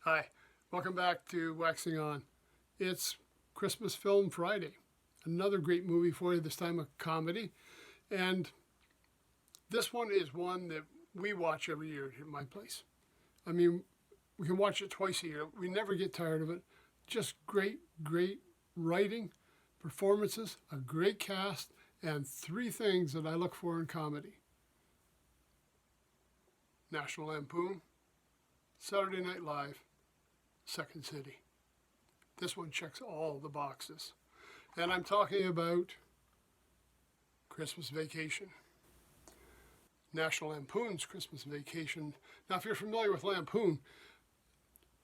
Hi, welcome back to Waxing On. It's Christmas Film Friday. Another great movie for you, this time a comedy. And this one is one that we watch every year at my place. I mean, we can watch it twice a year. We never get tired of it. Just great writing, performances, a great cast, and three things that I look for in comedy. National Lampoon, Saturday Night Live, Second City. This one checks all the boxes. And I'm talking about Christmas Vacation. National Lampoon's Christmas Vacation. Now, if you're familiar with Lampoon,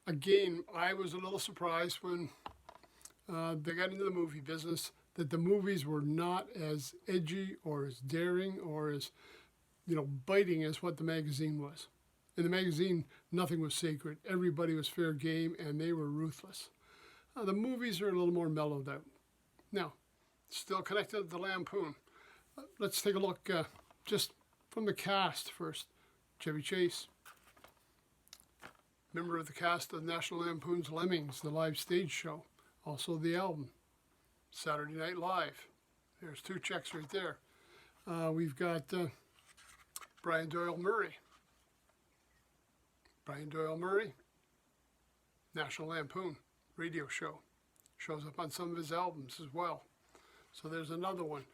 again, I was a little surprised when they got into the movie business that the movies were not as edgy or as daring or as, biting as what the magazine was. In the magazine, nothing was sacred. Everybody was fair game, and they were ruthless. The movies are a little more mellowed out. Now, still connected to Lampoon. Let's take a look just from the cast first. Chevy Chase, member of the cast of National Lampoon's Lemmings, the live stage show. Also the album, Saturday Night Live. There's two checks right there. We've got Brian Doyle-Murray. Brian Doyle-Murray, National Lampoon radio show. Shows up on some of his albums as well. So there's another one.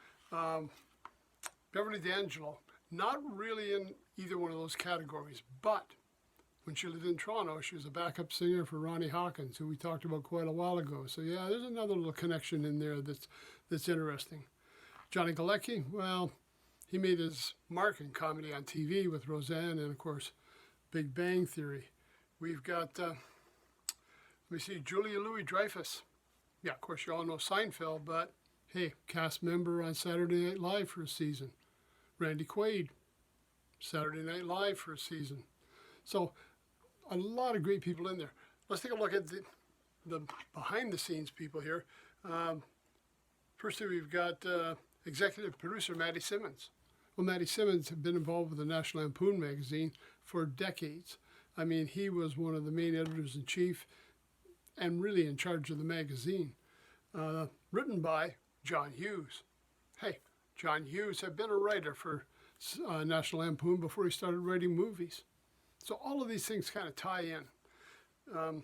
Beverly D'Angelo, not really in either one of those categories, but when she lived in Toronto, she was a backup singer for Ronnie Hawkins, who we talked about quite a while ago. So yeah, there's another little connection in there that's interesting. Johnny Galecki, well, he made his mark in comedy on TV with Roseanne and, of course, Big Bang Theory. We've got, let me see, Julia Louis-Dreyfus. Yeah, of course, you all know Seinfeld, but hey, cast member on Saturday Night Live for a season. Randy Quaid, Saturday Night Live for a season. So, a lot of great people in there. Let's take a look at the behind-the-scenes people here. Firstly, we've got executive producer Matty Simmons. Well, Matty Simmons had been involved with the National Lampoon magazine for decades. I mean, he was one of the main editors-in-chief and really in charge of the magazine. Written by John Hughes. Hey, John Hughes had been a writer for National Lampoon before he started writing movies. So all of these things kind of tie in.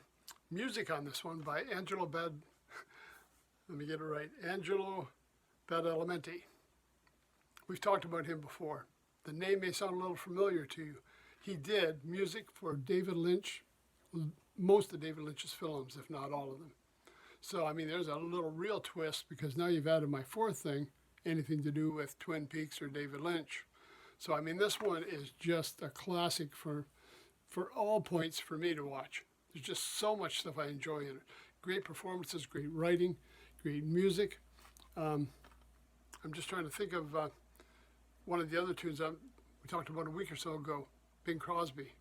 Music on this one by Angelo Badalamenti. We've talked about him before. The name may sound a little familiar to you. He did music for David Lynch, most of David Lynch's films, if not all of them. So, I mean, there's a little real twist because now you've added my fourth thing, anything to do with Twin Peaks or David Lynch. So, I mean, this one is just a classic for all points for me to watch. There's just so much stuff I enjoy in it. Great performances, great writing, great music. I'm just trying to think of one of the other tunes we talked about a week or so ago, Bing Crosby.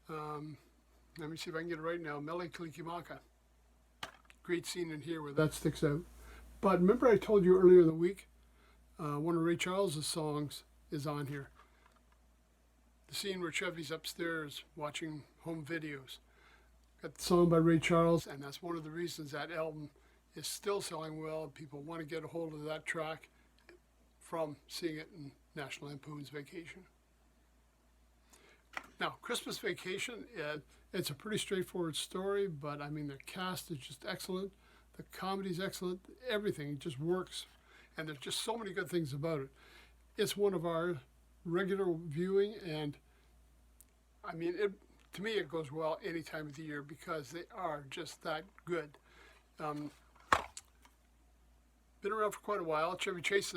Let me see if I can get it right now. Mele Kalikimaka. Great scene in here where that sticks out. But remember I told you earlier in the week, one of Ray Charles' songs is on here. The scene where Chevy's upstairs watching home videos. Got the song by Ray Charles, and that's one of the reasons that album is still selling well. People want to get a hold of that track from seeing it in National Lampoon's Vacation. Now, Christmas Vacation, it's a pretty straightforward story, but I mean, the cast is just excellent. The comedy's excellent. Everything just works. And there's just so many good things about it. It's one of our regular viewing, and I mean, to me, it goes well any time of the year because they are just that good. Been around for quite a while. Chevy Chase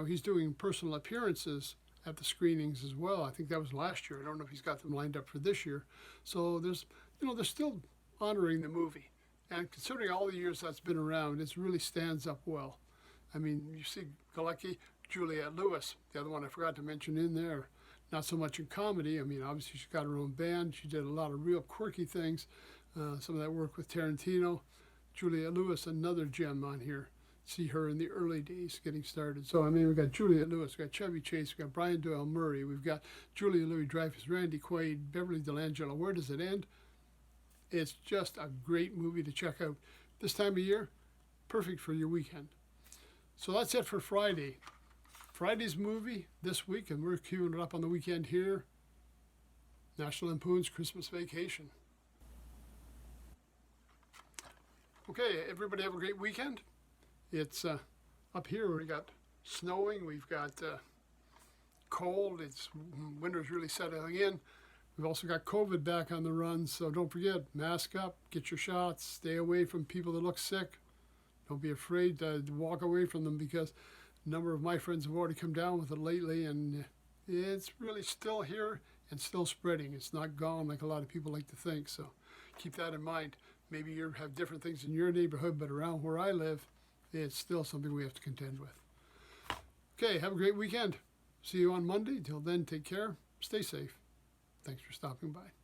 he's doing personal appearances at the screenings as well. I think that was last year. I don't know if he's got them lined up for this year. So they're still honoring the movie. And considering all the years that's been around, it really stands up well. I mean, you see Galecki, Juliette Lewis, the other one I forgot to mention in there. Not so much in comedy. I mean, obviously she's got her own band. She did a lot of real quirky things. Some of that work with Tarantino. Juliette Lewis, another gem on here. See her in the early days getting started. So, I mean, we've got Juliette Lewis, we've got Chevy Chase, we've got Brian Doyle-Murray, we've got Julia Louis-Dreyfus, Randy Quaid, Beverly D'Angelo. Where does it end? It's just a great movie to check out this time of year. Perfect for your weekend. So that's it for Friday. Friday's movie this week, and we're queuing it up on the weekend here. National Lampoon's Christmas Vacation. Okay, everybody have a great weekend. It's up here we got snowing, we've got cold, winter's really settling in. We've also got COVID back on the run, so don't forget, mask up, get your shots, stay away from people that look sick. Don't be afraid to walk away from them, because a number of my friends have already come down with it lately, and it's really still here and still spreading. It's not gone like a lot of people like to think, so keep that in mind. Maybe you have different things in your neighborhood, but around where I live, it's still something we have to contend with. Okay, have a great weekend. See you on Monday. Till then, take care. Stay safe. Thanks for stopping by.